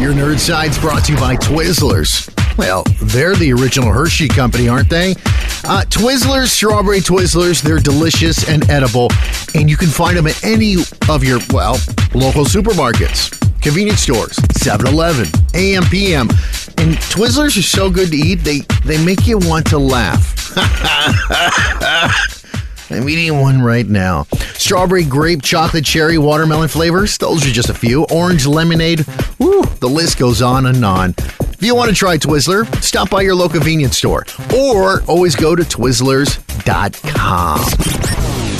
Your Nerd Side's brought to you by Twizzlers. Well, they're the original Hershey company, aren't they? Twizzlers, strawberry Twizzlers, they're delicious and edible, and you can find them at any of your, local supermarkets, convenience stores, 7-Eleven, AM, PM. And Twizzlers are so good to eat, they make you want to laugh. I'm eating one right now. Strawberry, grape, chocolate, cherry, watermelon flavors. Those are just a few. Orange, lemonade. Woo, the list goes on and on. If you want to try Twizzler, stop by your local convenience store. Or always go to Twizzlers.com.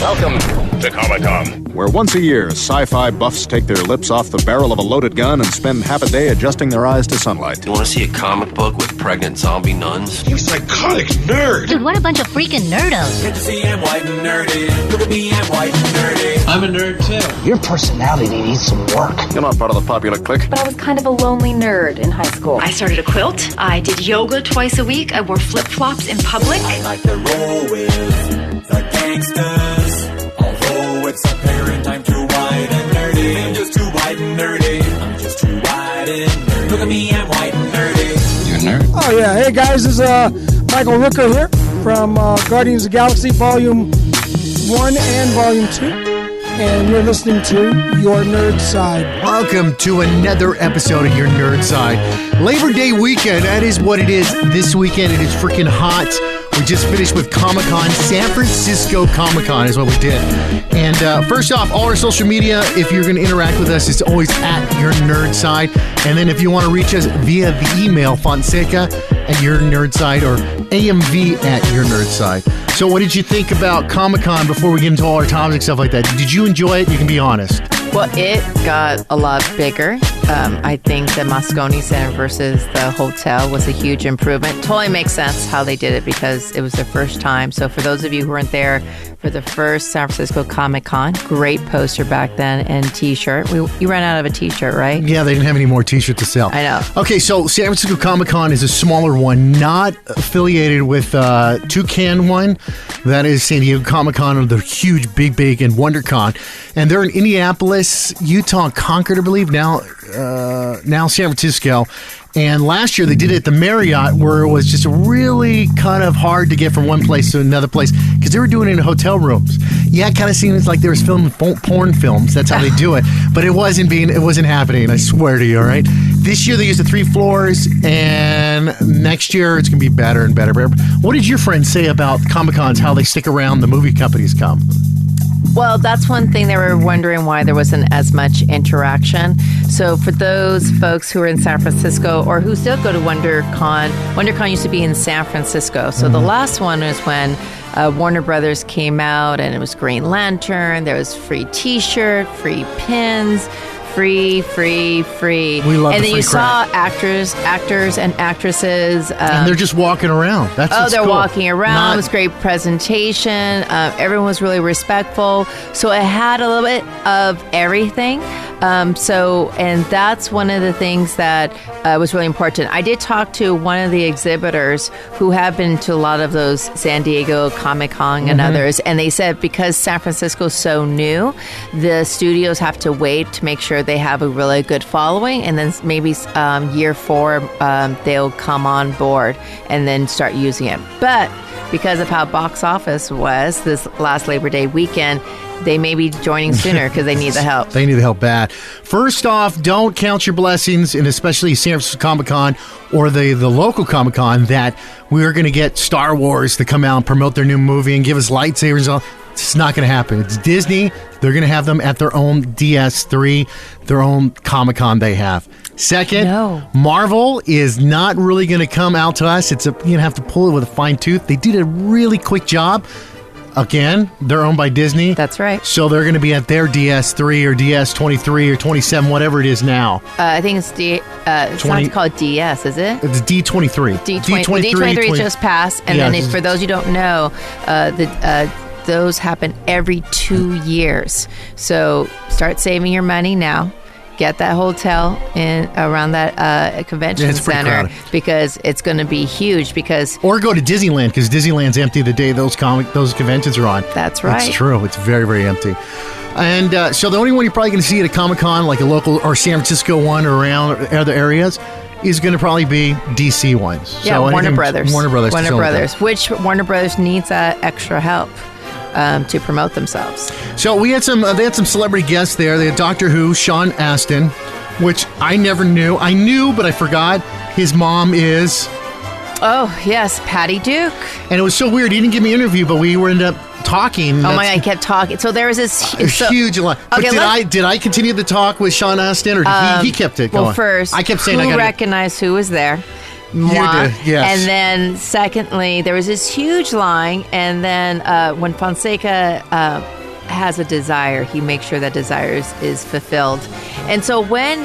Welcome to Comic-Con, where once a year, sci-fi buffs take their lips off the barrel of a loaded gun and spend half a day adjusting their eyes to sunlight. You want to see a comic book with pregnant zombie nuns? You psychotic nerd! Dude, what a bunch of freaking nerdos. Good to see I'm white and nerdy. Look at me, I'm white and nerdy. I'm a nerd, too. Your personality needs some work. You're not part of the popular clique. But I was kind of a lonely nerd in high school. I started a quilt. I did yoga twice a week. I wore flip-flops in public. I like to roll with the gangsters. Although it's apparent I'm too white and nerdy. I'm just too white and nerdy. I'm just too white and nerdy. Look at me, I'm white and nerdy. You a nerd? Oh, yeah. Hey, guys, this is Michael Rooker here from Guardians of the Galaxy Volume 1 and Volume 2. And you're listening to Your Nerd Side. Welcome to another episode of Your Nerd Side. Labor Day weekend, that is what it is. This weekend, it is freaking hot. We just finished with Comic-Con. San Francisco Comic-Con is what we did. And first off, all our social media, if you're going to interact with us, it's always at Your Nerd Side. And then if you want to reach us via the email, Fonseca at Your Nerd Side or AMV at Your Nerd Side. So what did you think about Comic-Con before we get into all our topics and stuff like that? Did you enjoy it? You can be honest. Well, it got a lot bigger. I think the Moscone Center versus the hotel was a huge improvement. Totally makes sense how they did it because it was their first time. So for those of you who weren't there for the first San Francisco Comic-Con, great poster back then and T-shirt. You ran out of a T-shirt, right? Yeah, they didn't have any more T-shirts to sell. I know. Okay, so San Francisco Comic-Con is a smaller one, not affiliated with Toucan one. That is San Diego Comic-Con, the huge, big, and WonderCon. And they're in Indianapolis, Utah, Concord, I believe, now San Francisco. And last year they did it at the Marriott, where it was just really kind of hard to get from one place to another place because they were doing it in hotel rooms. Yeah, it kind of seems like they were filming porn films. That's how they do it. But it wasn't happening, I swear to you, all right? This year they used the 3 floors, and next year it's going to be better and better. What did your friends say about Comic-Cons, how they stick around, the movie companies come? Well, that's one thing they were wondering why there wasn't as much interaction. So for those folks who are in San Francisco or who still go to WonderCon used to be in San Francisco. So the last one was when Warner Brothers came out and it was Green Lantern. There was free T-shirt, free pins, free. We love and the then you crap. saw actors and actresses. And they're just walking around. They're cool. Walking around. It was a great presentation. Everyone was really respectful. So it had a little bit of everything. And that's one of the things that was really important. I did talk to one of the exhibitors who have been to a lot of those San Diego Comic-Con and others, and they said because San Francisco is so new, the studios have to wait to make sure they have a really good following, and then maybe year 4 they'll come on board and then start using it. But because of how box office was this last Labor Day weekend, they may be joining sooner because they need the help. They need the help bad. First off, don't count your blessings, and especially San Francisco Comic-Con or the local Comic-Con, that we are going to get Star Wars to come out and promote their new movie and give us lightsabers and all. It's not going to happen. It's Disney. They're going to have them at their own DS3, their own Comic-Con they have. Second, Marvel is not really going to come out to us. You're going to have to pull it with a fine tooth. They did a really quick job. Again, they're owned by Disney. That's right. So they're going to be at their DS3 or DS23 or 27, whatever it is now. I think it's it's not called DS, is it? It's D23. D23 just passed. And then for those you don't know, those happen every 2 years. So start saving your money now. get that hotel in around that convention Yeah, it's pretty center crowded. because it's going to be huge. Or go to Disneyland because Disneyland's empty the day those conventions are on. That's right. It's true. It's very, very empty. And so the only one you're probably going to see at a Comic-Con, like a local or San Francisco one or around other areas, is going to probably be DC ones. Yeah, so Warner Brothers. Warner Brothers, which Warner Brothers needs extra help to promote themselves. So we had they had some celebrity guests there. They had Doctor Who, Sean Astin, which I never knew. I knew, but I forgot. His mom is... Oh, yes, Patty Duke. And it was so weird. He didn't give me an interview, but we ended up talking. Oh my God, I kept talking. So there was this huge line. But okay, did I continue the talk with Sean Astin, or did he kept it going? Well, first, I kept saying who recognized who was there? You did, yes. And then secondly, there was this huge line, and then when Fonseca has a desire, he makes sure that desire is fulfilled. And so when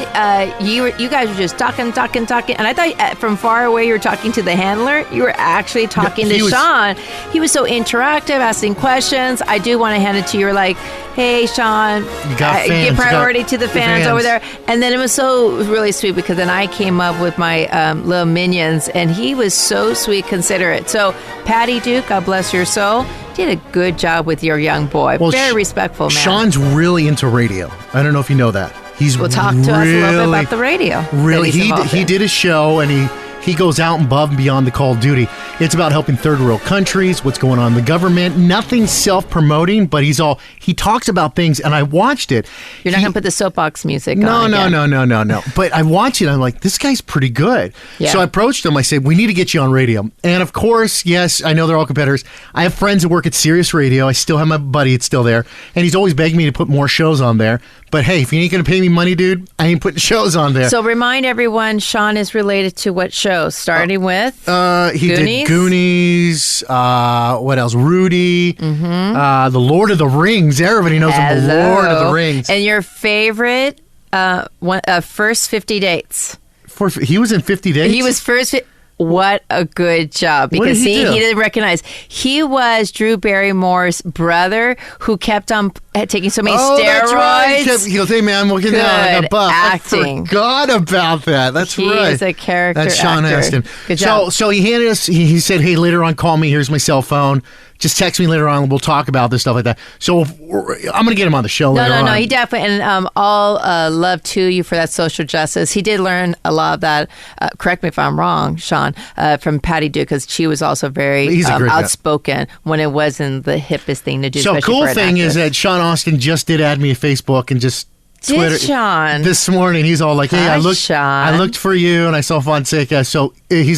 you guys were just talking, and I thought from far away you were talking to the handler, you were actually talking to Sean. He was so interactive, asking questions. I do want to hand it to you. You're like, hey, Sean, give priority to the fans over there. And then it was really sweet because then I came up with my little minions, and he was so sweet, considerate. So Patty Duke, God bless your soul, did a good job with your young boy. Well, very respectful man. Sean's really into radio. I don't know if you know that. Well, talk to us a little bit about the radio. Really, he did a show, and he goes out above and beyond the call of duty. It's about helping third world countries, what's going on in the government. Nothing self-promoting, but he talks about things, and I watched it. You're not going to put the soapbox music No. on No. But I watched it, and I'm like, this guy's pretty good. Yeah. So I approached him. I said, we need to get you on radio. And of course, yes, I know they're all competitors. I have friends that work at Sirius Radio. I still have my buddy. It's still there. And he's always begging me to put more shows on there. But hey, if you ain't going to pay me money, dude, I ain't putting shows on there. So remind everyone, Sean is related to what shows? Starting with he Goonies? did Goonies. What else? Rudy. Mm-hmm. The Lord of the Rings. Everybody knows him. The Lord of the Rings. And your favorite first 50 dates? He was in 50 Dates? He was first. What a good job. Because he didn't recognize. He was Drew Barrymore's brother who kept on taking so many steroids. That's right. He goes, hey, man, I'm looking down like a buff. Acting. I forgot about that. That's right. He is a character That's Sean actor. Astin. Good job. So he handed us, he said, hey, later on, call me. Here's my cell phone. Just text me later on and we'll talk about this stuff like that. So I'm going to get him on the show later on. No, he definitely, and all love to you for that social justice. He did learn a lot of that, correct me if I'm wrong, Sean, from Patty Duke, because she was also very outspoken when it wasn't the hippest thing to do. So cool thing is that Sean Astin just did add me to Facebook and just Twitter Sean this morning. He's all like, "Hey, Sean. I looked for you and I saw Fonseca." So he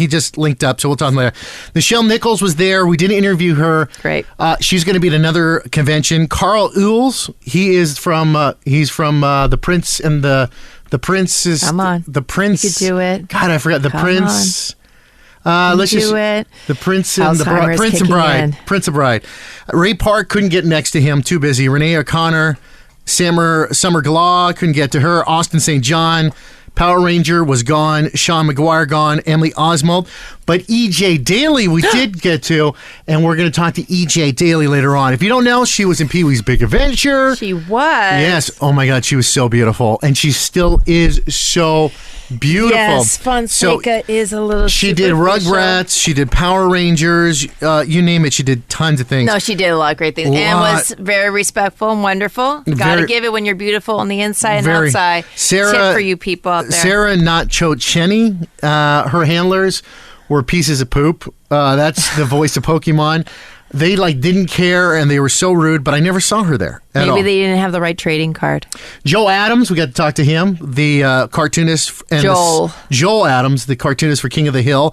just linked up. So we'll talk later. Nichelle Nichols was there. We didn't interview her. Great. She's going to be at another convention. Carl Uels. He's from the Prince and the Prince is. Come on, the Prince. You could do it. God, I forgot the Prince. Let's do it. The Prince and the Bride. Prince and Bride. Ray Park couldn't get next to him. Too busy. Renee O'Connor. Summer Glaw, couldn't get to her. Austin St. John, Power Ranger was gone. Sean McGuire gone. Emily Oswald. But E.G. Daily we did get to, and we're going to talk to E.G. Daily later on. If you don't know, she was in Pee-wee's Big Adventure. She was. Yes. Oh, my God. She was so beautiful. And she still is so beautiful. Yes, Fonseca is a little She did Rugrats. She did Power Rangers. You name it. She did tons of things. No, she did a lot of great things. And was very respectful and wonderful. Got to give it when you're beautiful on the inside and outside. Sarah, tip for you people out there. Sarah Nacho Cheney, her handlers were pieces of poop. That's the voice of Pokemon. They didn't care and they were so rude, but I never saw her there at all. Maybe they didn't have the right trading card. Joe Adams, we got to talk to him, the cartoonist. And Joel Adams, the cartoonist for King of the Hill,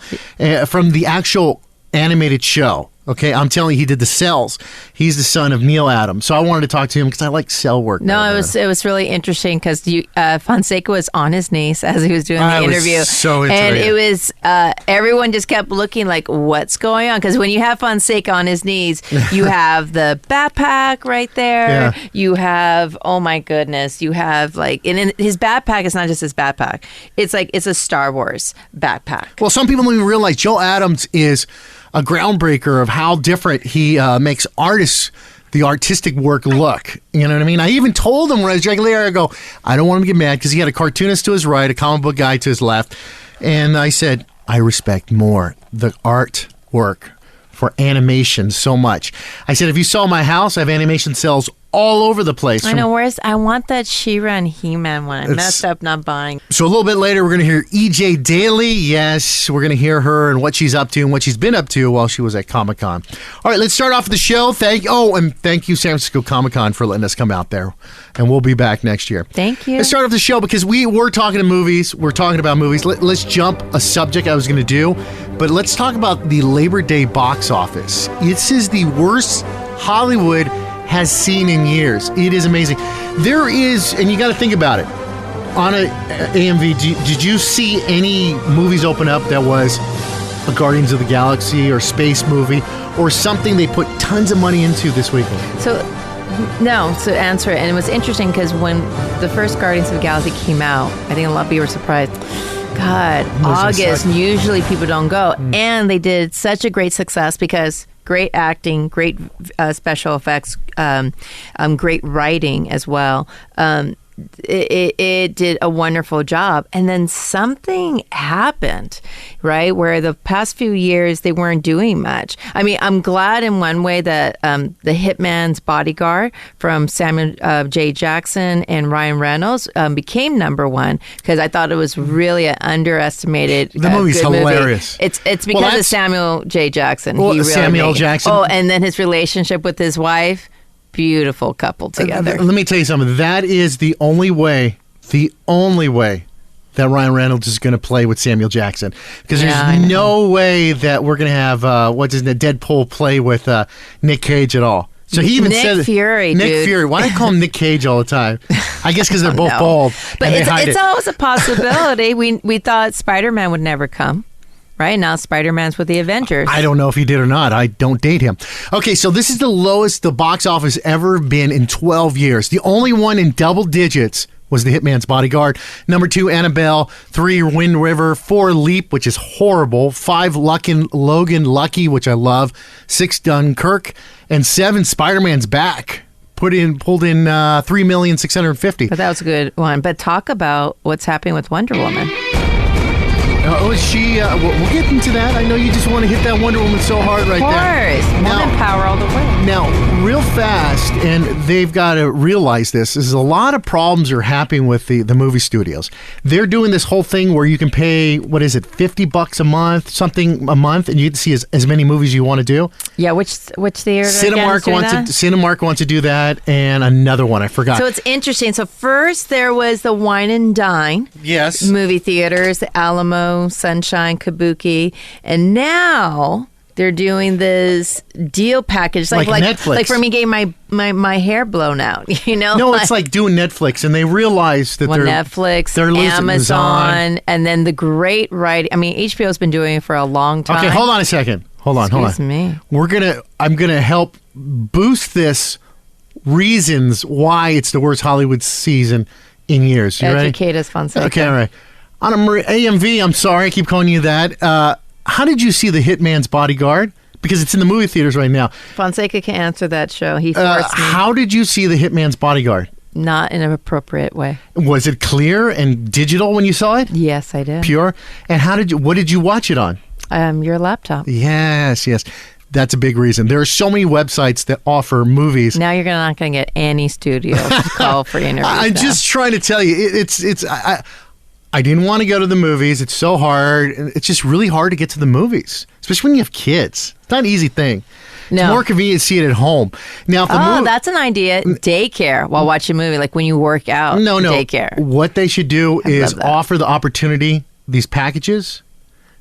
from the actual animated show. Okay, I'm telling you, he did the cells. He's the son of Neil Adams. So I wanted to talk to him because I like cell work. No, it was really interesting because Fonseca was on his knees as he was doing the interview. Was so and it was, everyone just kept looking like, what's going on? Because when you have Fonseca on his knees, you have the backpack right there. Yeah. You have, oh my goodness, you have and his backpack is not just his backpack. It's a Star Wars backpack. Well, some people don't even realize Joe Adams is a groundbreaker of how different he makes the artistic work look. You know what I mean? I even told him when I was drinking later, I go, I don't want him to get mad because he had a cartoonist to his right, a comic book guy to his left. And I said, I respect more the artwork for animation so much. I said, if you saw my house, I have animation cells all over the place. I know. I want that She-Ra and He-Man one. I messed up not buying. So a little bit later, we're going to hear E.G. Daily. Yes, we're going to hear her and what she's up to and what she's been up to while she was at Comic-Con. All right, let's start off the show. Thank you, San Francisco Comic-Con, for letting us come out there. And we'll be back next year. Thank you. Let's start off the show because we were talking to movies. We're talking about movies. Let's jump a subject I was going to do. But let's talk about the Labor Day box office. This is the worst Hollywood has seen in years. It is amazing. There is, and you got to think about it, on a AMV, did you see any movies open up that was a Guardians of the Galaxy or space movie or something they put tons of money into this weekend? No, to answer it, and it was interesting because when the first Guardians of the Galaxy came out, I think a lot of people were surprised. God, August, usually people don't go. And they did such a great success because great acting, great special effects, great writing as well. It did a wonderful job. And then something happened, right? Where the past few years, they weren't doing much. I mean, I'm glad in one way that the Hitman's Bodyguard from Samuel J. Jackson and Ryan Reynolds became number one because I thought it was really an underestimated The movie's good hilarious. Movie. It's because of Samuel J. Jackson. Well, Samuel Jackson. Oh, and then his relationship with his wife. Beautiful couple together. Let me tell you something. That is the only way that Ryan Reynolds is going to play with Samuel Jackson. Because there's no way that we're going to have, Deadpool play with Nick Cage at all. So he even said Fury, Nick dude. Fury. Why do I call him Nick Cage all the time? I guess because they're both bald. But and it's always a possibility. We thought Spider-Man would never come. Right now, Spider-Man's with the Avengers. I don't know if he did or not. I don't date him. Okay, so this is the lowest the box office ever been in 12 years. The only one in double digits was The Hitman's Bodyguard. Number 2, Annabelle. 3, Wind River. 4, Leap, which is horrible. 5, Logan Lucky, which I love. 6, Dunkirk. And 7, Spider-Man's Back. Pulled in $3,650,000. But that was a good one. But talk about what's happening with Wonder Woman. We'll get into that. I know you just want to hit that Wonder Woman so hard right there. Of course. Woman power all the way. Now, real fast, and they've got to realize this, is a lot of problems are happening with the movie studios. They're doing this whole thing where you can pay, $50 a month, something a month, and you get to see as many movies you want to do. Yeah, which theater Cinemark wants to do that, and another one, I forgot. So it's interesting. So first there was the Wine and Dine. Yes. Movie theaters, the Alamo, Sunshine, Kabuki, and now they're doing this deal package, like Netflix. Like for me, getting my hair blown out. No, it's like doing Netflix, and they realize that they're losing Amazon, and then the great writing. I mean, HBO's been doing it for a long time. Okay, hold on a second. Hold on. Excuse me. I'm gonna help boost this reasons why it's the worst Hollywood season in years. You Educate us, Fonseca. Okay, all right. On AMV, I'm sorry, I keep calling you that. How did you see The Hitman's Bodyguard? Because it's in the movie theaters right now. Fonseca can answer that show. He forced me. How did you see The Hitman's Bodyguard? Not in an appropriate way. Was it clear and digital when you saw it? Yes, I did. Pure? And what did you watch it on? Your laptop. Yes. That's a big reason. There are so many websites that offer movies. Now you're not going to get any studios to call for interviews. I'm just trying to tell you, I didn't want to go to the movies. It's so hard. It's just really hard to get to the movies, especially when you have kids. It's not an easy thing. No. It's more convenient to see it at home. Now, that's an idea. Daycare while watching a movie, like when you work out. No. Daycare. What they should do is offer the opportunity, these packages.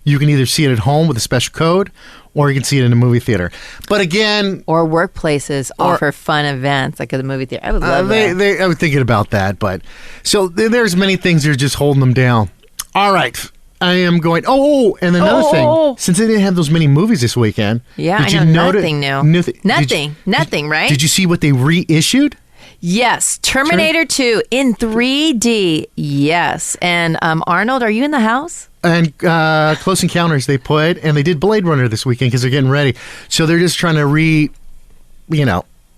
You can either see it at home with a special code, or you can see it in a movie theater. But again... Or workplaces offer fun events, like at the movie theater. I would love that. I was thinking about that, but... So there's many things that are just holding them down. All right. I am going... and another thing. Since they didn't have those many movies this weekend... Yeah, I know nothing new. Nothing, right? Did you see what they reissued? Yes. Terminator 2 in 3D. Yes. And Arnold, are you in the house? And Close Encounters they put, and they did Blade Runner this weekend because they're getting ready. So they're just trying to hey,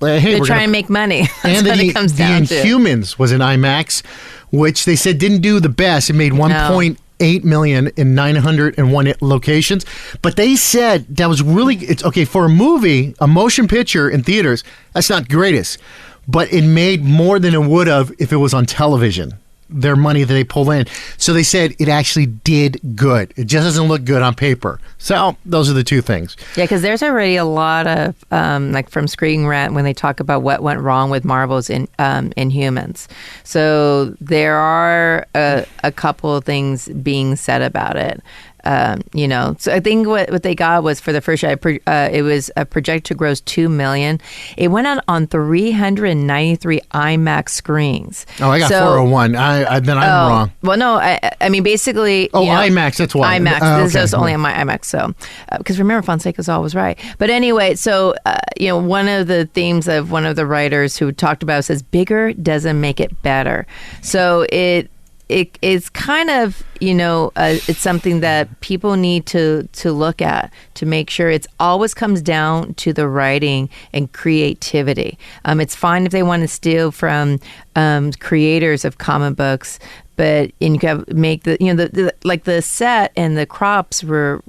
they're trying to make money. That's and what it comes down to. Inhumans was in IMAX, which they said didn't do the best. It made 1.8 million in 901 locations, but they said that was it's okay for a movie, a motion picture in theaters. That's not greatest, but it made more than it would have if it was on television. Their money that they pulled in. So they said it actually did good. It just doesn't look good on paper. So those are the two things. Yeah, because there's already a lot of, like from Screen Rant, when they talk about what went wrong with Marvel's Inhumans. So there are a couple of things being said about it. So I think what they got was for the first show, it was projected to gross $2 million. It went out on 393 IMAX screens. Oh, I got 401. I'm wrong. Well, no, I mean basically. IMAX. That's why. IMAX. This is only on my IMAX. So, because remember, Fonseca's always right. But anyway, so one of the themes of one of the writers who talked about it says bigger doesn't make it better. So it's kind of, it's something that people need to look at to make sure it always comes down to the writing and creativity. It's fine if they want to steal from creators of comic books, but you can make the set and the crops were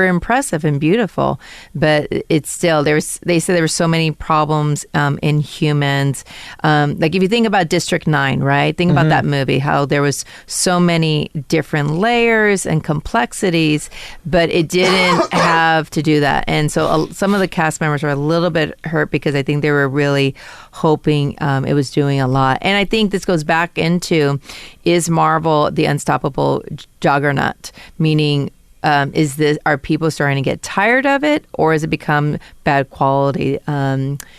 impressive and beautiful, but it's still they said there were so many problems in Humans. Like if you think about District 9, right? Think about that movie, how there was so many different layers and complexities, but it didn't have to do that. And so some of the cast members were a little bit hurt because I think they were really hoping it was doing a lot. And I think this goes back into, is Marvel the unstoppable juggernaut? Meaning, are people starting to get tired of it, or has it become bad quality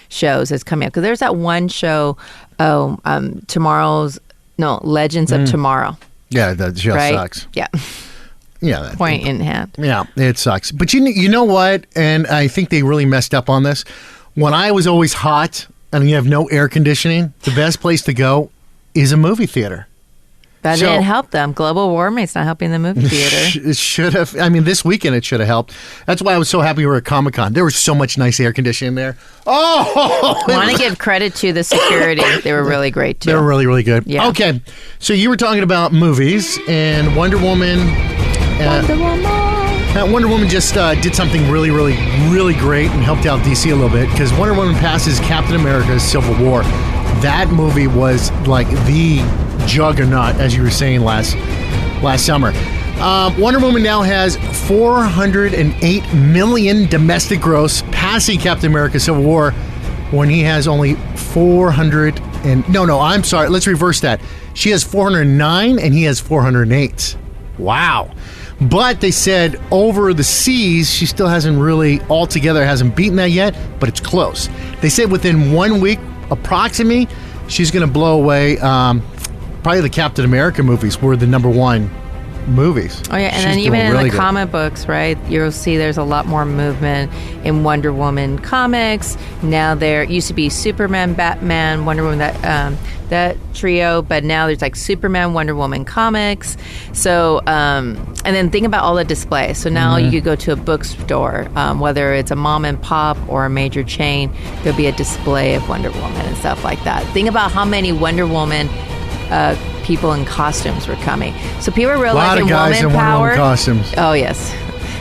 shows that's coming up? Because there's that one show, Legends of Tomorrow. Yeah, that show sucks. Yeah. Yeah. Point in hand. Yeah, it sucks. But you know what? And I think they really messed up on this. When I was always hot and you have no air conditioning, the best place to go is a movie theater. That didn't help them. Global warming's not helping the movie theater. It should have. I mean, this weekend it should have helped. That's why I was so happy we were at Comic-Con. There was so much nice air conditioning there. Oh! I want to give credit to the security. They were really great, too. They were really, really good. Yeah. Okay. So you were talking about movies, and Wonder Woman. Wonder Woman just did something really, really, really great and helped out DC a little bit, because Wonder Woman passes Captain America's Civil War. That movie was like the juggernaut, as you were saying last summer. Wonder Woman now has $408 million domestic gross, passing Captain America Civil War when he has only 400 and... No, I'm sorry. Let's reverse that. She has 409 and he has 408. Wow. But they said over the seas, she still hasn't beaten that yet, but it's close. They said within 1 week, approximately, she's going to blow away... probably the Captain America movies were the number one movies. Oh, yeah. And then even in the comic books, right, you'll see there's a lot more movement in Wonder Woman comics. Now there used to be Superman, Batman, Wonder Woman, that trio, but now there's like Superman, Wonder Woman comics. So, and then think about all the displays. So now you could go to a bookstore, whether it's a mom and pop or a major chain, there'll be a display of Wonder Woman and stuff like that. Think about how many Wonder Woman people in costumes were coming. So people are realizing woman power. A lot of guys in Wonder Woman costumes. Oh, yes.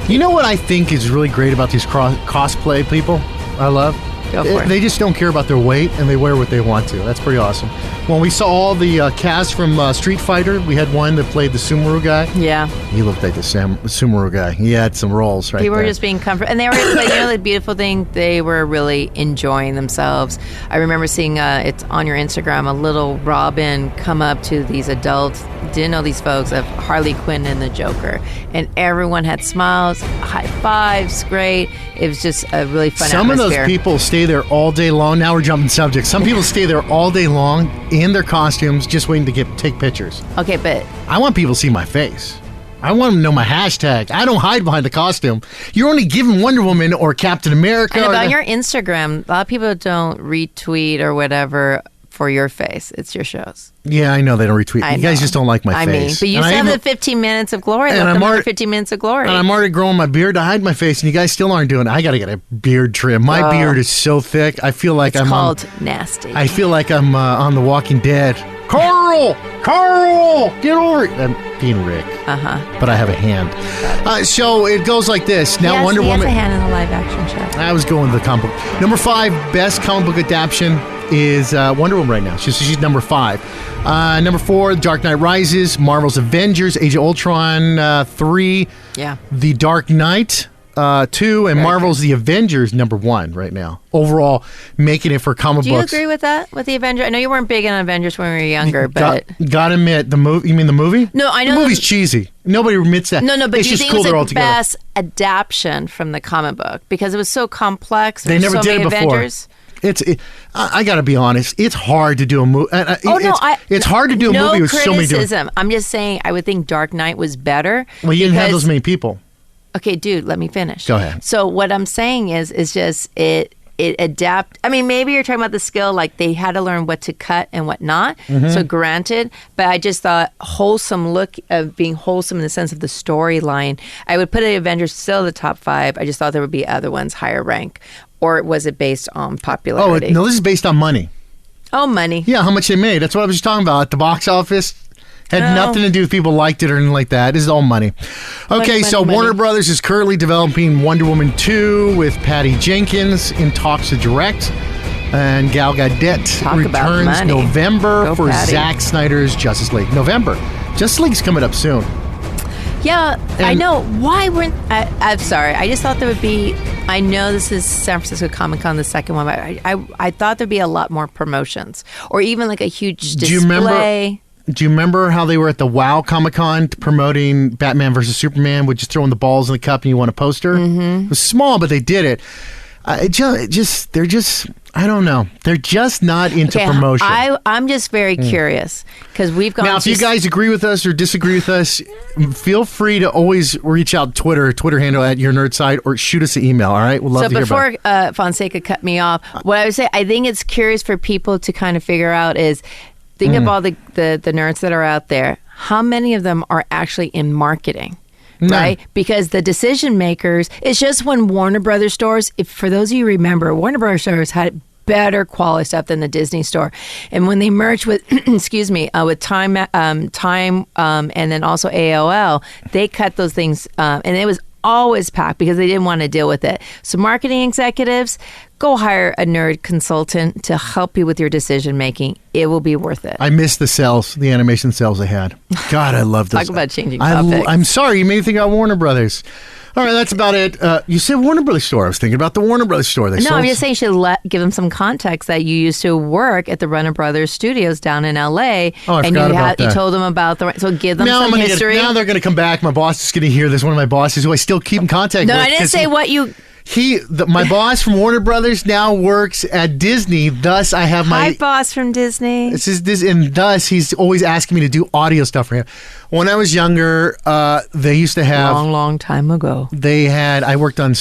You know what I think is really great about these cosplay people I love? Go for it. They just don't care about their weight, and they wear what they want to. That's pretty awesome. When we saw all the cast from Street Fighter, we had one that played the Sumeru guy. Yeah. He looked like the Sumeru guy. He had some roles right People there. were just being comfortable. And they were, the beautiful thing, they were really enjoying themselves. I remember seeing, it's on your Instagram, a little Robin come up to these adults, didn't know these folks, of Harley Quinn and the Joker. And everyone had smiles, high fives, great. It was just a really fun atmosphere. Some of those people stay there all day long. Now we're jumping subjects. Some people stay there all day long in their costumes just waiting to take pictures. Okay, but... I want people to see my face. I want them to know my hashtag. I don't hide behind the costume. You're only giving Wonder Woman or Captain America. And on your Instagram, a lot of people don't retweet or whatever for your face. It's your shows. Yeah, I know they don't retweet. You guys just don't like my face. But you still have the 15 minutes of glory. And I'm already 15 minutes of glory. And I'm already growing my beard to hide my face, and you guys still aren't doing it. I got to get a beard trim. My beard is so thick. I feel like it's called nasty. I feel like I'm on The Walking Dead. Carl, get over it. I'm being Rick. But I have a hand. So it goes like this. Now, Wonder Woman. He has a hand in the live action show. I was going with the comic book. Number 5 best comic book adaptation is Wonder Woman right now. She's number 5. Number 4, Dark Knight Rises, Marvel's Avengers, Age of Ultron 3, The Dark Knight 2, and Marvel's The Avengers number 1 right now. Overall, making it for comic books. Do you agree with that, with the Avengers? I know you weren't big on Avengers when we were younger, but... Gotta admit, the movie... You mean the movie? No, I know... The movie's cheesy. Nobody admits that. No, but it's do you just think cool it they're all was the together. best adaptation from the comic book? Because it was so complex. They never did it before. Avengers. I got to be honest. It's hard to do a movie. It's hard to do a movie with so many different... criticism. I'm just saying I would think Dark Knight was better. Well, you didn't have those many people. Okay, dude, let me finish. Go ahead. So what I'm saying is just it adapt. I mean, maybe you're talking about the skill, like they had to learn what to cut and what not. Mm-hmm. So granted, but I just thought wholesome look of being wholesome in the sense of the storyline. I would put the Avengers still in the top 5. I just thought there would be other ones higher rank. Or was it based on popularity? Oh, no, this is based on money. Oh, money. Yeah, how much they made. That's what I was just talking about. At the box office. Had nothing to do with people liked it or anything like that. This is all money. Okay, so Warner Brothers is currently developing Wonder Woman 2 with Patty Jenkins in talks to direct. And Gal Gadot returns November for Zack Snyder's Justice League. November. Justice League's coming up soon. Yeah, I know. Why weren't... I'm sorry. I just thought there would be... I know this is San Francisco Comic-Con, the second one, but I thought there'd be a lot more promotions. Or even like a huge display. Do you remember how they were at the WoW Comic-Con promoting Batman versus Superman with just throwing the balls in the cup and you want a poster? Mm-hmm. It was small, but they did it. They're just, I don't know. They're just not into promotion. I'm just very curious because we've gone. Now, if you guys agree with us or disagree with us, feel free to always reach out to Twitter handle at Your Nerd Side, or shoot us an email. All right, we'll love to hear about it. So before Fonseca cut me off, what I would say, I think it's curious for people to kind of figure out is. Think of all the nerds that are out there. How many of them are actually in marketing? Right? Because the decision makers, it's just when Warner Brothers stores, for those of you who remember, Warner Brothers stores had better quality stuff than the Disney store. And when they merged with, with Time, and then also AOL, they cut those things, and it was always packed because they didn't want to deal with it. So marketing executives, go hire a nerd consultant to help you with your decision making. It will be worth it. I miss the animation cells they had. God, I love this. Talk about changing topics. I'm sorry, you made me think about Warner Brothers. All right, that's about it. You said Warner Brothers store. I was thinking about the Warner Brothers store. I'm just saying you should give them some context that you used to work at the Warner Brothers studios down in L.A. Oh, I forgot about that. You told them about so give them some history. Now they're going to come back. My boss is going to hear this. One of my bosses who I still keep in contact with. No, I didn't say what you... My boss from Warner Brothers now works at Disney. Thus, I have my boss from Disney. And thus he's always asking me to do audio stuff for him. When I was younger, they used to have long time ago. I worked on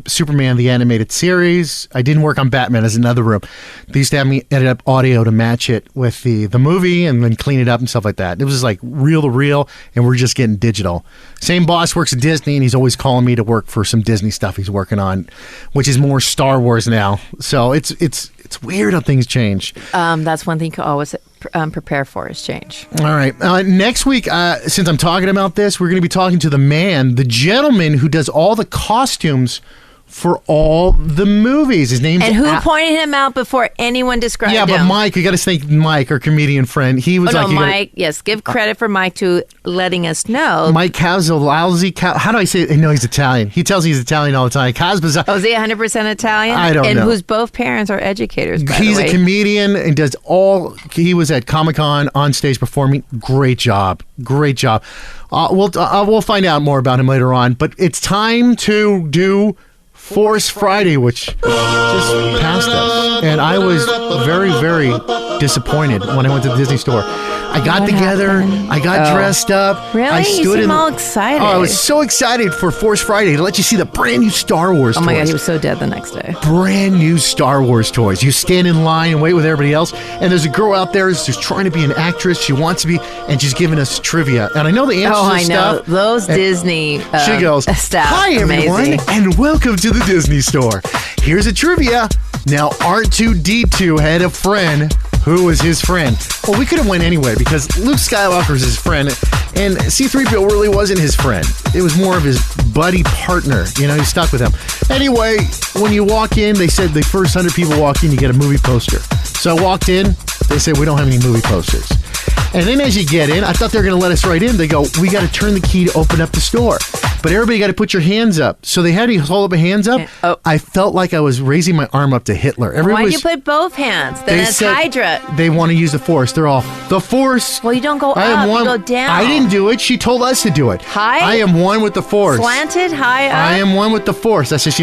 Superman the animated series. I didn't work on Batman as another room. They used to have me edit up audio to match it with the movie and then clean it up and stuff like that. It was like reel to reel, and we're just getting digital. Same boss works at Disney, and he's always calling me to work for some Disney stuff he's working on, which is more Star Wars now. So it's weird how things change. That's one thing you can always prepare for is change. All right. Next week, since I'm talking about this, we're going to be talking to the gentleman who does all the costumes for all the movies. His name's and who pointed him out before anyone described him. Yeah, but Mike, you got to thank Mike, our comedian friend. He was Mike. Yes, give credit for Mike to letting us know. Mike Cazzolazzi. How do I say it? No, he's Italian. He tells me he's Italian all the time. Oh, is he 100% Italian? I don't know. And whose both parents are educators, by He's the way. a comedian and does he was at Comic-Con on stage performing. Great job. We'll find out more about him later on. But it's time to do Force Friday, which just passed us. And I was very, very disappointed when I went to the Disney store. I got together. I got dressed up. Really? I stood you seem all excited. Oh, I was so excited for Force Friday to let you see the brand new Star Wars toys. Oh my God, he was so dead the next day. Brand new Star Wars toys. You stand in line and wait with everybody else, and there's a girl out there who's just trying to be an actress. She wants to be, and she's giving us trivia. And I know the answers I to know. stuff. Those Disney she goes, staff. "Hi, everyone, amazing. and welcome to the Disney store. Here's a trivia. Now, R2-D2 had a friend. Who was his friend? Well, we could have went anyway because Luke Skywalker's his friend, and C-3PO really wasn't his friend. It was more of his buddy partner. You know, he stuck with him. Anyway, when you walk in, they said the first 100 people walk in, you get a movie poster. So I walked in. They said, we don't have any movie posters. And then as you get in, I thought they were going to let us right in. They go, we got to turn the key to open up the store. But everybody got to put your hands up. So they had you hold up your hands up. Oh. I felt like I was raising my arm up to Hitler. Why did you put both hands? Then it's Hydra. They want to use the Force. They're all, the Force. Well, you don't go up, you go down. I didn't do it. She told us to do it. High? I am one with the Force. Slanted, high up? I am one with the Force. That's what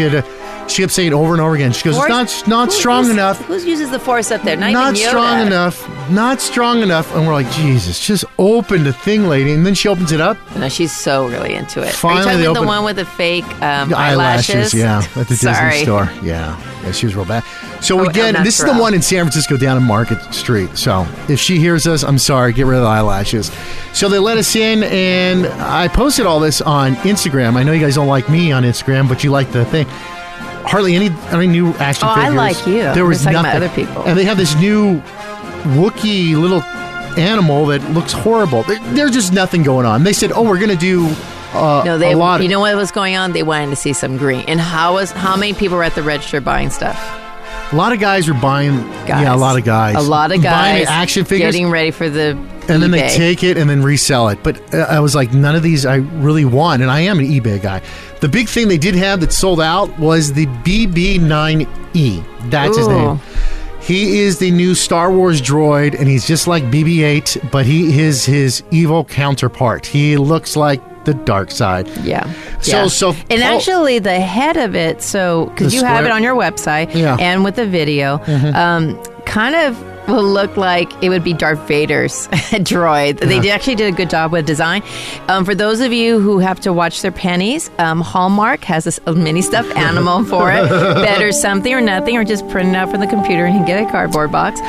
she kept saying over and over again. She goes, it's not strong enough. Who uses the Force up there? Not Not even Yoda. strong enough. Not strong enough. And we're like, Jesus, just open the thing, lady. And then she opens it up. No, she's so really into it. Finally, Are you talking they about the open- one with the fake eyelashes? Eyelashes, yeah, at the Sorry. Disney store. Yeah, she was real bad. So Oh, again, El this is the Natural. one in San Francisco down in Market Street. So if she hears us, I'm sorry, get rid of the eyelashes. So they let us in, and I posted all this on Instagram. I know you guys don't like me on Instagram, but you like the thing. Hardly any new action Oh, figures. I like you. There was I'm just talking nothing. about other people. And they have this new Wookiee little animal that looks horrible. There's just nothing going on. They said, we're going to do No, a lot. You know what was going on? They wanted to see some green. And how many people were at the register buying stuff? A lot of guys were buying. Yeah, a lot of guys. A lot of guys buying action figures, getting ready for the and then they eBay. take it and then resell it. But I was like, none of these I really want, and I am an eBay guy. The big thing they did have that sold out was the BB-9E. That's his name. He is the new Star Wars droid, and he's just like BB-8, but he is his evil counterpart. He looks like the dark side. Yeah. So and actually, the head of it, because The you have square- it on your website and with the video, kind of will look like it would be Darth Vader's droid. They actually did a good job with design. For those of you who have to watch their pennies, Hallmark has a mini stuffed animal for it. Better something or nothing, or just print it out from the computer and get a cardboard box.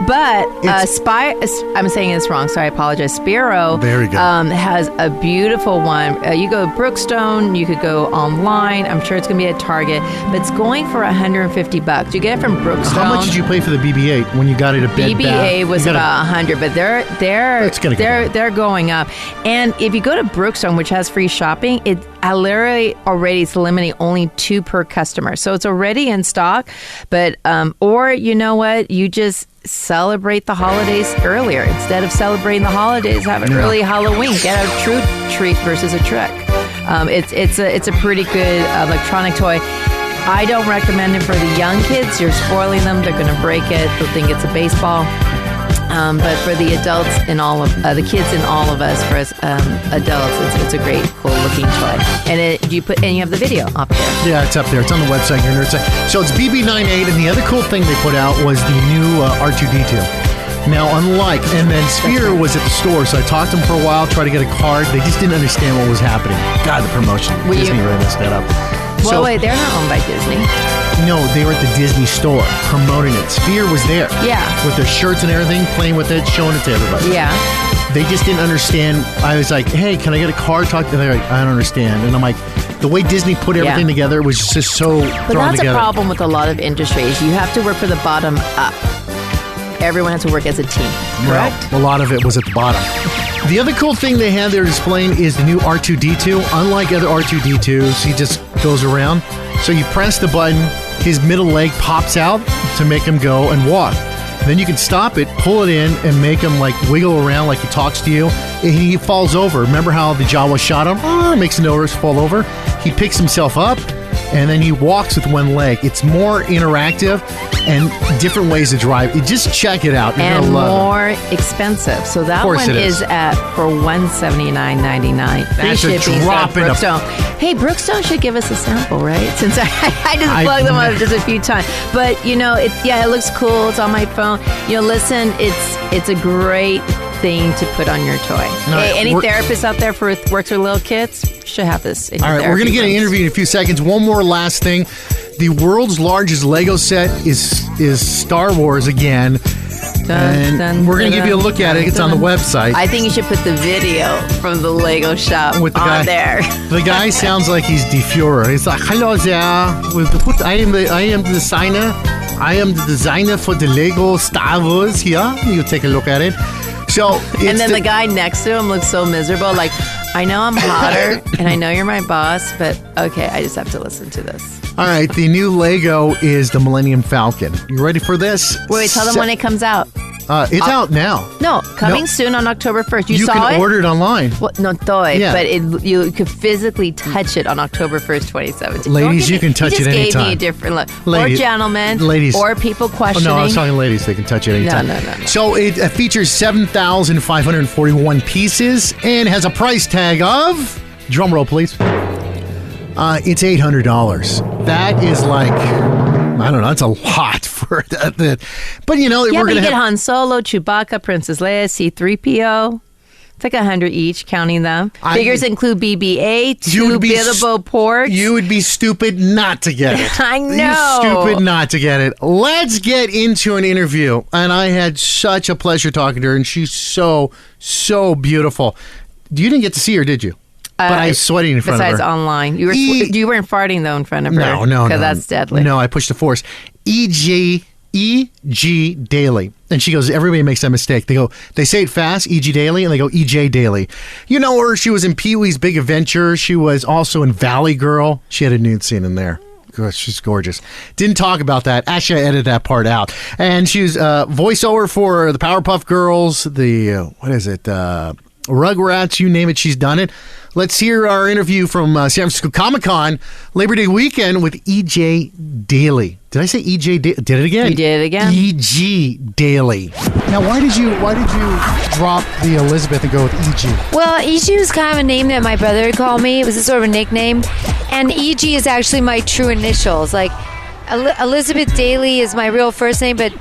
But I'm saying this wrong, so I apologize. Spiro There you go. has a beautiful one. You go to Brookstone, you could go online. I'm sure it's going to be at Target, but it's going for $150. You get it from Brookstone. How much did you pay for the BB-8 when you got it at Bed BB-8 Bath? was about $100, but they're going up. And if you go to Brookstone, which has free shopping, I literally already it's limiting only 2 per customer, so it's already in stock. But or you know what, you just celebrate the holidays earlier instead of celebrating the holidays. Have it really Halloween. Get a true treat versus a trick. It's a pretty good electronic toy. I don't recommend it for the young kids. You're spoiling them. They're going to break it. They'll think it's a baseball. But for the adults and all of the kids and all of us, for us adults, it's a great, cool looking toy. And you have the video up there. Yeah, it's up there. It's on the website, your nerd site. So it's BB-9A, and the other cool thing they put out was the new R2-D2. Now, and then Sphere was at the store, so I talked to them for a while, tried to get a card. They just didn't understand what was happening. God, the promotion. Disney really messed that up. Well, wait, they're not owned by Disney. No, they were at the Disney store promoting it. Sphere was there. Yeah. With their shirts and everything, playing with it, showing it to everybody. Yeah. They just didn't understand. I was like, hey, can I get a card? Talk to them. They're like, I don't understand. And I'm like, the way Disney put everything together was just so thrown together. But that's a problem with a lot of industries. You have to work for the bottom up. Everyone has to work as a team, correct? Well, a lot of it was at the bottom. The other cool thing they had there displaying is the new R2-D2. Unlike other R2-D2s, he just goes around. So you press the button, his middle leg pops out to make him go and walk. Then you can stop it, pull it in, and make him like wiggle around like he talks to you. And he falls over. Remember how the Jawa shot him? Makes the nose fall over. He picks himself up, and then he walks with one leg. It's more interactive and different ways to drive. You just check it out. You're and gonna love more expensive. So that course one it is. is at for $179.99. Free That's a shipping. drop in a- Brookstone. Hey, Brookstone should give us a sample, right? Since I just plugged them up just a few times. But it looks cool. It's on my phone. Listen, it's a great thing to put on your toy. right, Any therapist out there works with little kids should have this in your All right, we're going to get an rooms. interview in a few seconds. One more last thing. The world's largest Lego set is Star Wars again. And we're going to give you a look at it. It's on the website. I think you should put the video from the Lego shop With the on guy, there. The guy sounds like he's De Fuhrer. He's like, hello there. I am the designer. I am the designer for the Lego Star Wars here. You take a look at it. So, And then the guy next to him looks so miserable. Like, I know I'm hotter and I know you're my boss, but okay, I just have to listen to this. All right, the new Lego is the Millennium Falcon. You ready for this? Wait, tell them when it comes out. It's out now. No, coming No. soon on October 1st. You saw can it? order it online. Well, no, toy, Yeah. but you could physically touch it on October 1st, 2017. Ladies, you can touch it anytime. You just gave me anytime. a different look. Ladies- or gentlemen. ladies. Or people Oh, questioning. no, I was talking ladies. They can touch it anytime. No. So it features 7,541 pieces and has a price tag of, drum roll please, it's $800. That is like, I don't know, that's a lot for that. But we're but going you to get have... Han Solo, Chewbacca, Princess Leia, C-3PO. It's like 100 each, counting them. Figures include BB-8, two Bilbo ports. You would be stupid not to get it. I know. You're stupid not to get it. Let's get into an interview. And I had such a pleasure talking to her, and she's so, so beautiful. You didn't get to see her, did you? But I was sweating in front of her. Besides online. You weren't farting, though, in front of her. No. Because that's deadly. No, I pushed the force. E.G. Daily. And she goes, everybody makes that mistake. They say it fast, E.G. Daily, and they go, E.J. Daily. You know her. She was in Pee-wee's Big Adventure. She was also in Valley Girl. She had a nude scene in there. Gosh, she's gorgeous. Didn't talk about that. Actually, I edited that part out. And she's voiceover for the Powerpuff Girls, Rugrats, you name it, she's done it. Let's hear our interview from San Francisco Comic-Con Labor Day weekend with E.J. Daily. Did I say E.J. Daily? Did it again? You did it again. E.G. Daily. Now, why did you drop the Elizabeth and go with E.G.? Well, E.G. was kind of a name that my brother had called me. It was a sort of a nickname. And E.G. is actually my true initials. Like, Elizabeth Daily is my real first name, but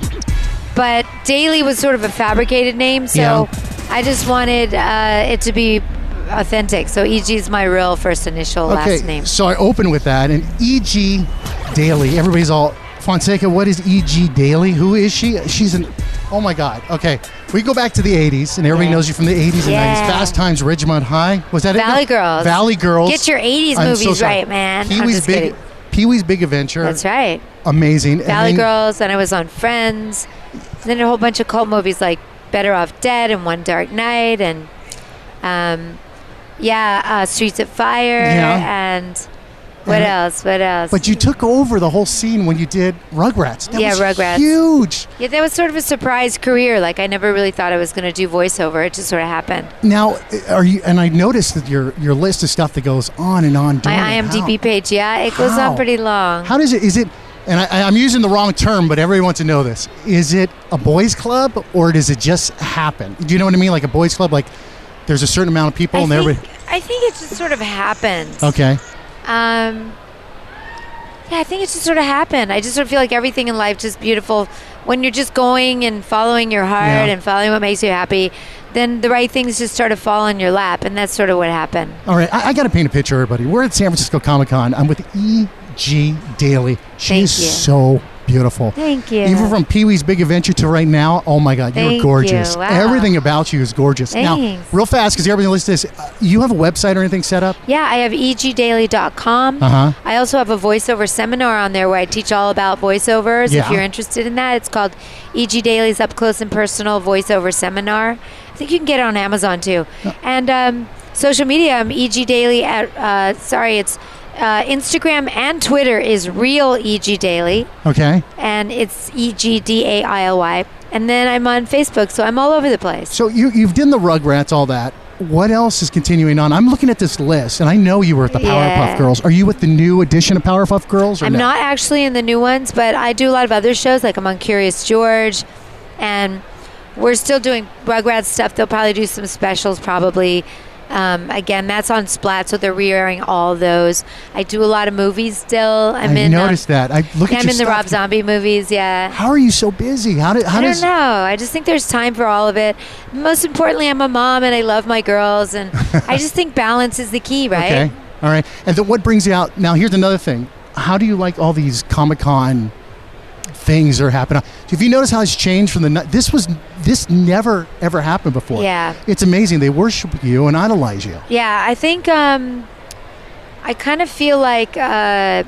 Daily was sort of a fabricated name, so I just wanted it to be authentic. So E.G. is my real first initial last name. So I open with that, and E.G. Daily, everybody's all, Fonseca, what is E.G. Daily? Who is she? She's oh my God. Okay, we go back to the 80s, and everybody knows you from the 80s and 90s. Fast Times, Ridgemont High. Was that Valley it? Girls. Valley Girls. Get your 80s movies right, man. Pee-wee's Big Adventure. That's right. Amazing. Valley Girls, and I was on Friends. And then a whole bunch of cult movies like Better Off Dead and One Dark Night and Streets of Fire and what else? But you took over the whole scene when you did Rugrats. That was Rugrats. Huge. Yeah, that was sort of a surprise career. Like, I never really thought I was going to do voiceover. It just sort of happened. Now, and I noticed that your list of stuff that goes on and on. My IMDb page, it goes on pretty long. How does it, is it, and I'm using the wrong term, but everybody wants to know this. Is it a boys club or does it just happen? Do you know what I mean? Like a boys club, like there's a certain amount of people I think it just sort of happened. Okay. I think it just sort of happened. I just sort of feel like everything in life is just beautiful. When you're just going and following your heart and following what makes you happy, then the right things just sort of fall in your lap, and that's sort of what happened. All right, I got to paint a picture, everybody. We're at San Francisco Comic-Con. I'm with E.G. Daily. She's so beautiful. Thank you. Even from Pee-wee's Big Adventure to right now, oh my God, you're gorgeous. You. Wow. Everything about you is gorgeous. Thanks. Now, real fast, because everybody listens to this, you have a website or anything set up? Yeah, I have egdaily.com. I also have a voiceover seminar on there where I teach all about voiceovers. If you're interested in that, it's called E.G. Daily's Up Close and Personal Voiceover Seminar. I think you can get it on Amazon too. And social media, I'm E.G. Daily at, it's Instagram and Twitter is Real E.G. Daily. Okay. And it's EGDAILY. And then I'm on Facebook, so I'm all over the place. So you've done the Rugrats, all that. what else is continuing on? I'm looking at this list, and I know you were at the Powerpuff Girls. Are you with the new edition of Powerpuff Girls? Or I'm no? not actually in the new ones, but I do a lot of other shows. Like I'm on Curious George, and we're still doing Rugrats stuff. They'll probably do some specials probably. Again, that's on Splat, so they're re-airing all those. I do a lot of movies still. I noticed that. I'm in the Rob Zombie movies, yeah. How are you so busy? I don't know. I just think there's time for all of it. Most importantly, I'm a mom, and I love my girls, and I just think balance is the key, right? Okay, all right. And what brings you out? Now, here's another thing. How do you like all these Comic-Con things that are happening? If you notice how it's changed from this never ever happened before. Yeah, it's amazing. They worship you and idolize you. Yeah, I think I kind of feel like the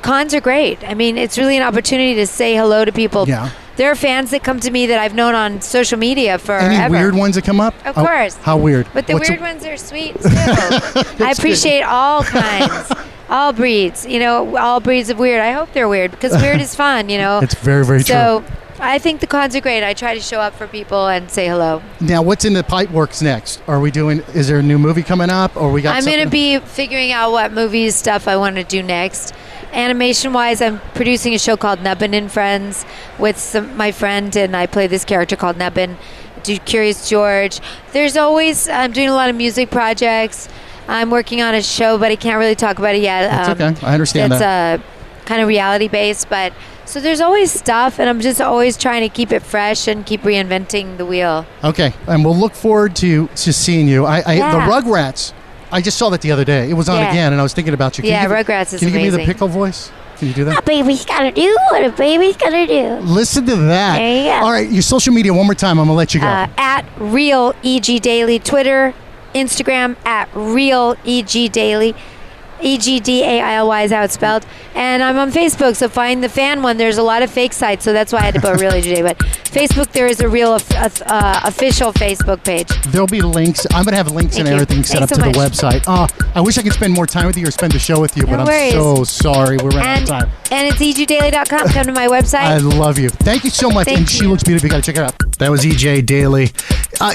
cons are great. I mean, it's really an opportunity to say hello to people. Yeah. There are fans that come to me that I've known on social media forever. Any weird ones that come up? Of course. How weird? But the weird ones are sweet too. I appreciate all kinds. All breeds, all breeds of weird. I hope they're weird because weird is fun, It's very, very true. So I think the cons are great. I try to show up for people and say hello. Now, what's in the pipe works next? Is there a new movie coming up, or we got I'm going to be figuring out what movies stuff I want to do next. Animation-wise, I'm producing a show called Nubbin and Friends with my friend, and I play this character called Nubbin. Do Curious George. I'm doing a lot of music projects. I'm working on a show, but I can't really talk about it yet. That's okay. I understand that. It's kind of reality-based, but so there's always stuff, and I'm just always trying to keep it fresh and keep reinventing the wheel. Okay, and we'll look forward to seeing you. The Rugrats, I just saw that the other day. It was on again, and I was thinking about you. Rugrats is amazing. Can you give me the pickle voice? Can you do that? A baby's gotta do what a baby's gonna do. Listen to that. There you go. All right, your social media one more time. I'm going to let you go. At Real EG Daily, Twitter, Instagram at Real EG Daily. EGDAILY is how it's spelled. And I'm on Facebook, so find the fan one. There's a lot of fake sites, so that's why I had to put Real EG Daily. But Facebook, there is a real official Facebook page. There'll be links. I'm going to have links and everything set up to the website. I wish I could spend more time with you or spend the show with you, but I'm so sorry. We're running out of time. And it's egdaily.com. Come to my website. I love you. Thank you so much. She looks beautiful. You got to check her out. That was EJ Daily.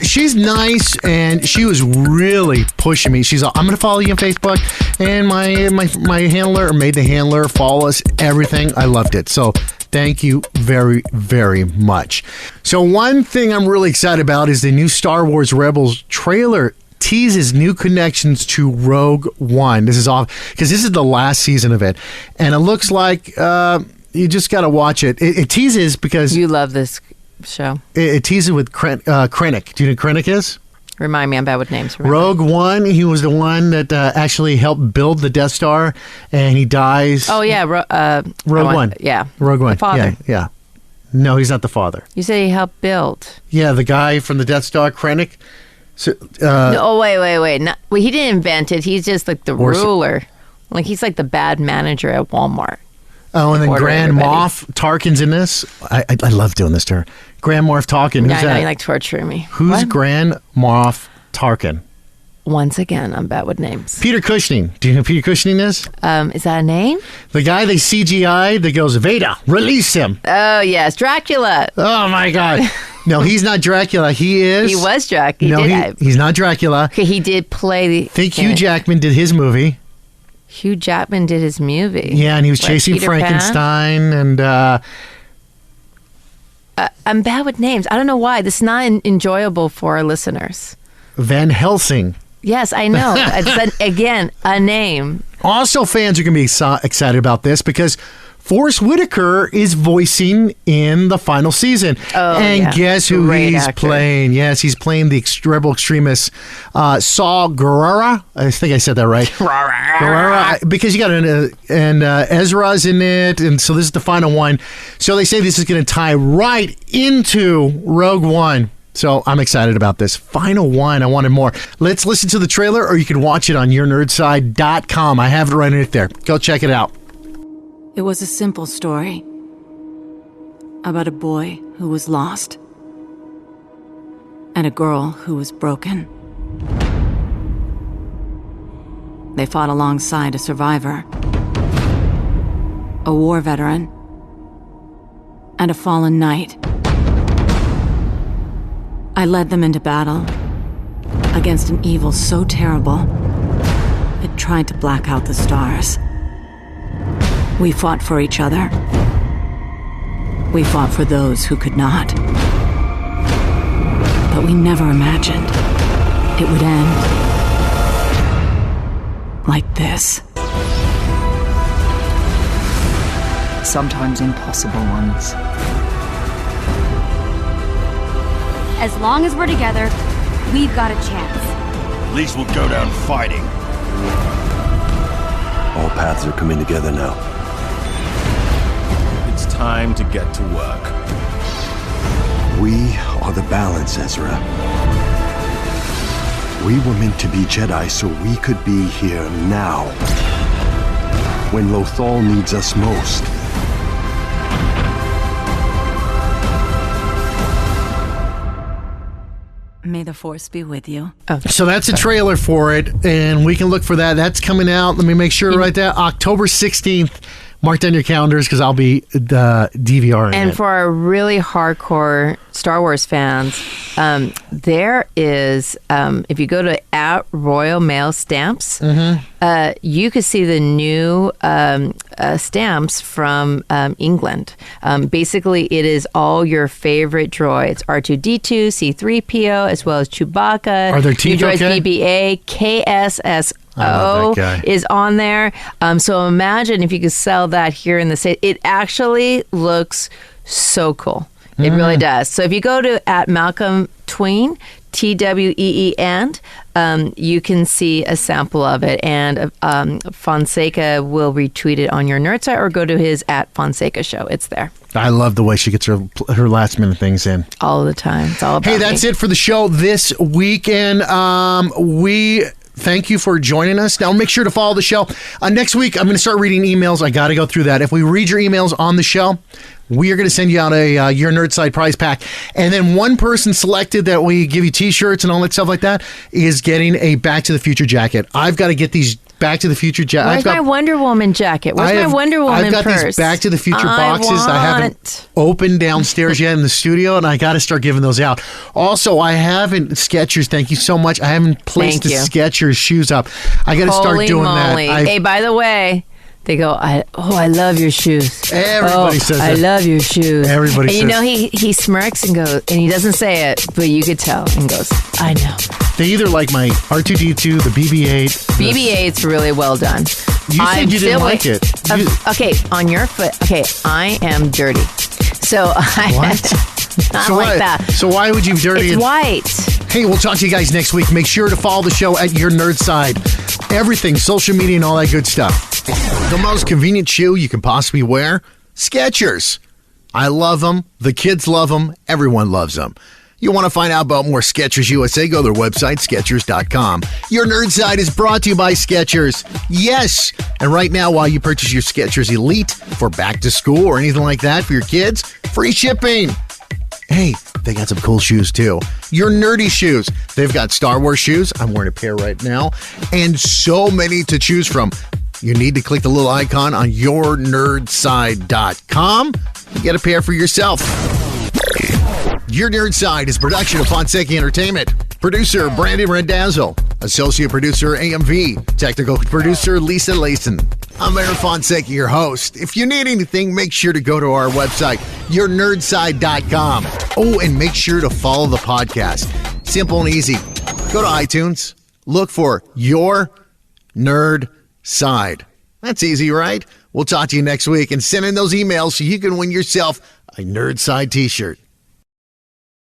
She's nice, and she was really pushing me. She's I'm going to follow you on Facebook, and my handler, or made the handler, follow us, everything. I loved it. So thank you very, very much. So one thing I'm really excited about is the new Star Wars Rebels trailer teases new connections to Rogue One. This is off because this is the last season of it, and it looks like you just got to watch it. It teases because you love this show. It teases with Krennic. Do you know who Krennic is? Remind me, I'm bad with names. Rogue One, he was the one that actually helped build the Death Star, and he dies. Oh, yeah. Rogue One. Yeah. Rogue One. The father. Yeah. No, he's not the father. You said he helped build. Yeah, the guy from the Death Star, Krennic. So, no, wait. He didn't invent it. He's just like the ruler. Like he's like the bad manager at Walmart. Oh, and then Grand Moff Tarkin's in this. I love doing this to her. Grand Moff Tarkin. Who's that? I know you like torturing me. Who's Grand Moff Tarkin? Once again, I'm bad with names. Peter Cushing. Do you know who Peter Cushing is? Is that a name? The guy they CGI'd that goes, Vader, release him. Oh, yes. Dracula. Oh, my God. No, he's not Dracula. He is. He was Dracula. He's not Dracula. Okay, he did play Hugh Jackman did his movie. Hugh Jackman did his movie. Yeah, and he was chasing Frankenstein. And I'm bad with names. I don't know why. This is not enjoyable for our listeners. Van Helsing. Yes, I know. It's again, a name. Also, fans are going to be excited about this because Forrest Whitaker is voicing in the final season. Oh, and guess who he's actor. playing? Yes, he's playing the rebel extremist Saw Gerrera. I think I said that right. Gerrera. Because you got and Ezra's in it, and so this is the final one. So they say this is going to tie right into Rogue One. So I'm excited about this. Final one. I wanted more. Let's listen to the trailer, or you can watch it on yournerdside.com. I have it right there. Go check it out. It was a simple story about a boy who was lost and a girl who was broken. They fought alongside a survivor, a war veteran, and a fallen knight. I led them into battle against an evil so terrible, it tried to black out the stars. We fought for each other. We fought for those who could not. But we never imagined it would end like this. Sometimes impossible ones. As long as we're together, we've got a chance. At least we'll go down fighting. All paths are coming together now. It's time to get to work. We are the balance, Ezra. We were meant to be Jedi so we could be here now, when Lothal needs us most. May the Force be with you. So that's a trailer for it, and we can look for that. That's coming out. Let me make sure right there. October 16th. Mark down your calendars because I'll be DVRing it. And for our really hardcore Star Wars fans, there is, if you go to @Royal Mail Stamps, you could see the new stamps from England. Basically, it is all your favorite droids. R2-D2, C-3PO, as well as Chewbacca. Are there teeth droids, okay? BB-8, KSS. Is on there. So imagine if you could sell that here in the States. It actually looks so cool. It really does. So if you go to @Malcolm Tween, TWEEN, you can see a sample of it. And Fonseca will retweet it on your nerd site or go to his @Fonseca show. It's there. I love the way she gets her last minute things in. All the time. It's all about Hey, that's it for the show this weekend. We thank you for joining us. Now, make sure to follow the show. Next week, I'm going to start reading emails. I got to go through that. If we read your emails on the show, we are going to send you out a Your Nerd Side prize pack. And then one person selected that we give you T-shirts and all that stuff like that is getting a Back to the Future jacket. I've got to get these Back to the Future jackets. Where's my Wonder Woman jacket? Where's my Wonder Woman purse? I've got these Back to the Future boxes I haven't opened downstairs yet in the studio, and I got to start giving those out. Also, I haven't, Skechers, thank you so much. I haven't placed the Skechers shoes up. I got to start doing that. Hey, by the way, they go, I love your shoes. Everybody says that. I love your shoes. Everybody says that. And you know, he smirks and goes, and he doesn't say it, but you could tell, and goes, I know. They either like my R2-D2, the BB-8. BB-8's really well done. You said you didn't like it. Okay, on your foot. Okay, I am dirty. So what? Not like that. So why would you dirty it? It's white. Hey, we'll talk to you guys next week. Make sure to follow the show at Your Nerd Side. Everything, social media, and all that good stuff. The most convenient shoe you can possibly wear? Skechers. I love them. The kids love them. Everyone loves them. You want to find out about more Skechers USA? Go to their website, Skechers.com. Your Nerd Side is brought to you by Skechers. Yes. And right now, while you purchase your Skechers Elite for back to school or anything like that for your kids, free shipping. Hey, they got some cool shoes too. Your nerdy shoes. They've got Star Wars shoes. I'm wearing a pair right now. And so many to choose from. You need to click the little icon on yournerdside.com and get a pair for yourself. Your Nerd Side is a production of Fonseca Entertainment. Producer Brandon Rendazzle. Associate producer AMV. Technical producer Lisa Layson. I'm Aaron Fonseca, your host. If you need anything, make sure to go to our website, yournerdside.com. Oh, and make sure to follow the podcast. Simple and easy. Go to iTunes. Look for Your Nerd Side. That's easy, right? We'll talk to you next week and send in those emails so you can win yourself a Nerd Side t-shirt.